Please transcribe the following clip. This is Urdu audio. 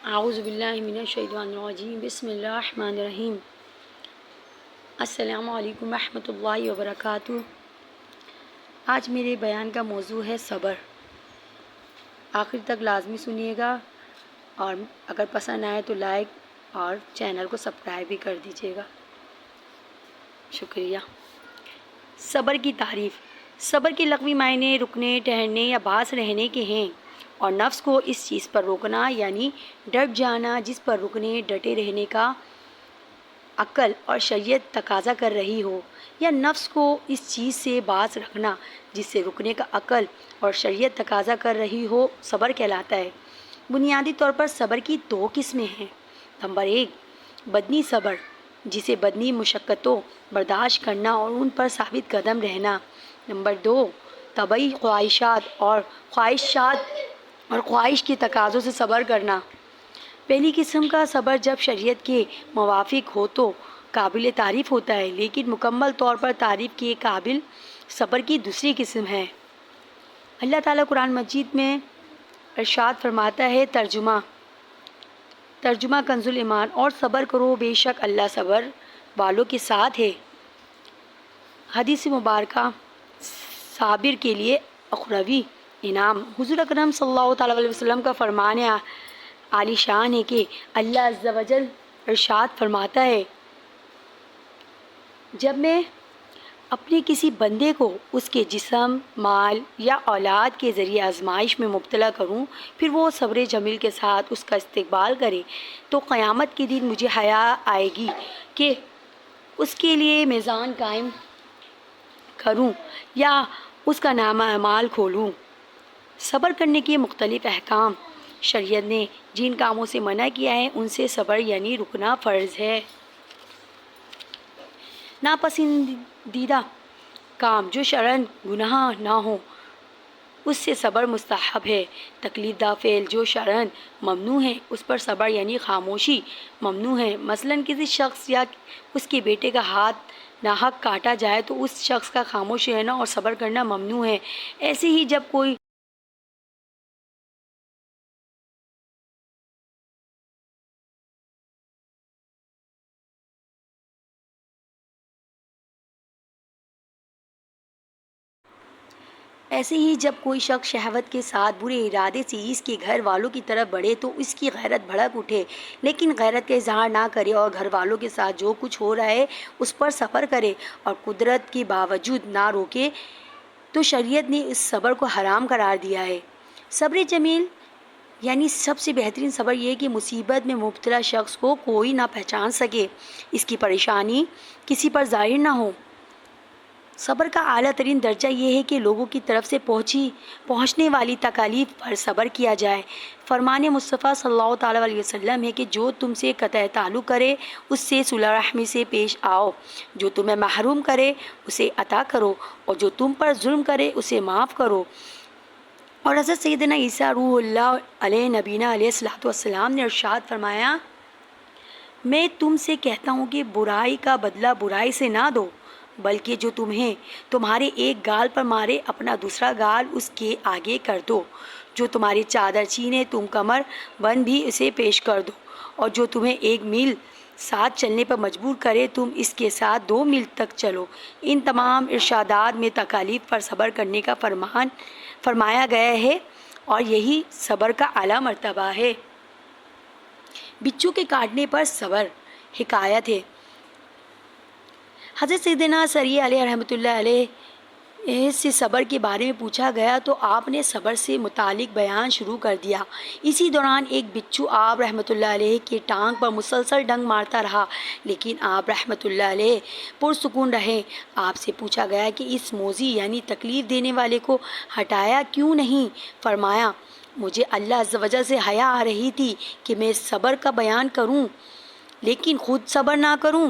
اعوذ باللہ من الشیطان الرجیم بسم اللہ الرحمن الرحیم۔ السلام علیکم ورحمۃ اللہ وبرکاتہ۔ آج میرے بیان کا موضوع ہے صبر۔ آخر تک لازمی سنیے گا اور اگر پسند آئے تو لائک اور چینل کو سبسکرائب بھی کر دیجیے گا، شکریہ۔ صبر کی تعریف۔ صبر کے لغوی معنی رکنے، ٹھہرنے یا باس رہنے کے ہیں، اور نفس کو اس چیز پر روکنا یعنی ڈٹ جانا جس پر رکنے ڈٹے رہنے کا عقل اور شریعت تقاضا کر رہی ہو، یا نفس کو اس چیز سے باز رکھنا جس سے رکنے کا عقل اور شریعت تقاضا کر رہی ہو، صبر کہلاتا ہے۔ بنیادی طور پر صبر کی دو قسمیں ہیں۔ نمبر 1، بدنی صبر، جسے بدنی مشقتوں برداشت کرنا اور ان پر ثابت قدم رہنا۔ نمبر 2، طبعی خواہشات اور خواہش کے تقاضوں سے صبر کرنا۔ پہلی قسم کا صبر جب شریعت کے موافق ہو تو قابل تعریف ہوتا ہے، لیکن مکمل طور پر تعریف کے قابل صبر کی دوسری قسم ہے۔ اللہ تعالیٰ قرآن مجید میں ارشاد فرماتا ہے، ترجمہ کنز الایمان، اور صبر کرو بے شک اللہ صبر والوں کے ساتھ ہے۔ حدیث مبارکہ صابر کے لیے اخروی انعام۔ حضور اکرم صلی اللہ تعالیٰ علیہ وسلم کا فرمان عالی شان ہے کہ اللہ عز و جل ارشاد فرماتا ہے، جب میں اپنے کسی بندے کو اس کے جسم، مال یا اولاد کے ذریعے آزمائش میں مبتلا کروں، پھر وہ صبر جمیل کے ساتھ اس کا استقبال کرے، تو قیامت کے دن مجھے حیا آئے گی کہ اس کے لیے میزان قائم کروں یا اس کا نامہ اعمال کھولوں۔ صبر کرنے کے مختلف احکام۔ شریعت نے جن کاموں سے منع کیا ہے ان سے صبر یعنی رکنا فرض ہے۔ ناپسندیدہ کام جو شرعاً گناہ نہ ہو اس سے صبر مستحب ہے۔ تکلیف دہ فعل جو شرعاً ممنوع ہے اس پر صبر یعنی خاموشی ممنوع ہے۔ مثلاً کسی شخص یا اس کے بیٹے کا ہاتھ ناحق کاٹا جائے تو اس شخص کا خاموش رہنا اور صبر کرنا ممنوع ہے۔ ایسے ہی جب کوئی شخص شہوت کے ساتھ برے ارادے سے اس کے گھر والوں کی طرف بڑھے تو اس کی غیرت بھڑک اٹھے، لیکن غیرت کا اظہار نہ کرے اور گھر والوں کے ساتھ جو کچھ ہو رہا ہے اس پر صبر کرے اور قدرت کے باوجود نہ روکے، تو شریعت نے اس صبر کو حرام قرار دیا ہے۔ صبر جمیل یعنی سب سے بہترین صبر یہ کہ مصیبت میں مبتلا شخص کو کوئی نہ پہچان سکے، اس کی پریشانی کسی پر ظاہر نہ ہو۔ صبر کا اعلیٰ ترین درجہ یہ ہے کہ لوگوں کی طرف سے پہنچنے والی تکالیف پر صبر کیا جائے۔ فرمان مصطفیٰ صلی اللہ تعالیٰ علیہ وسلم ہے کہ جو تم سے قطع تعلق کرے اس سے صلح رحمی سے پیش آؤ، جو تمہیں محروم کرے اسے عطا کرو، اور جو تم پر ظلم کرے اسے معاف کرو۔ اور حضرت سیدنا عیسیٰ روح اللہ علیہ نبینا علیہ الصلوۃ والسلام نے ارشاد فرمایا، میں تم سے کہتا ہوں کہ برائی کا بدلہ برائی سے نہ دو، بلکہ جو تمہیں تمہارے ایک گال پر مارے اپنا دوسرا گال اس کے آگے کر دو، جو تمہاری چادر چھینے تم کمر بند بھی اسے پیش کر دو، اور جو تمہیں 1 میل ساتھ چلنے پر مجبور کرے تم اس کے ساتھ 2 میل تک چلو۔ ان تمام ارشادات میں تکالیف پر صبر کرنے کا فرمایا گیا ہے، اور یہی صبر کا اعلیٰ مرتبہ ہے۔ بچھو کے کاٹنے پر صبر۔ حکایت ہے، حضرت سیدنا سری علیہ رحمۃ اللہ علیہ سے صبر کے بارے میں پوچھا گیا تو آپ نے صبر سے متعلق بیان شروع کر دیا۔ اسی دوران ایک بچھو آپ رحمۃ اللہ علیہ کی ٹانگ پر مسلسل ڈنگ مارتا رہا، لیکن آپ رحمۃ اللہ علیہ پرسکون رہے۔ آپ سے پوچھا گیا کہ اس موذی یعنی تکلیف دینے والے کو ہٹایا کیوں نہیں؟ فرمایا، مجھے اللہ عز و جل سے حیا آ رہی تھی کہ میں صبر کا بیان کروں لیکن خود صبر نہ کروں۔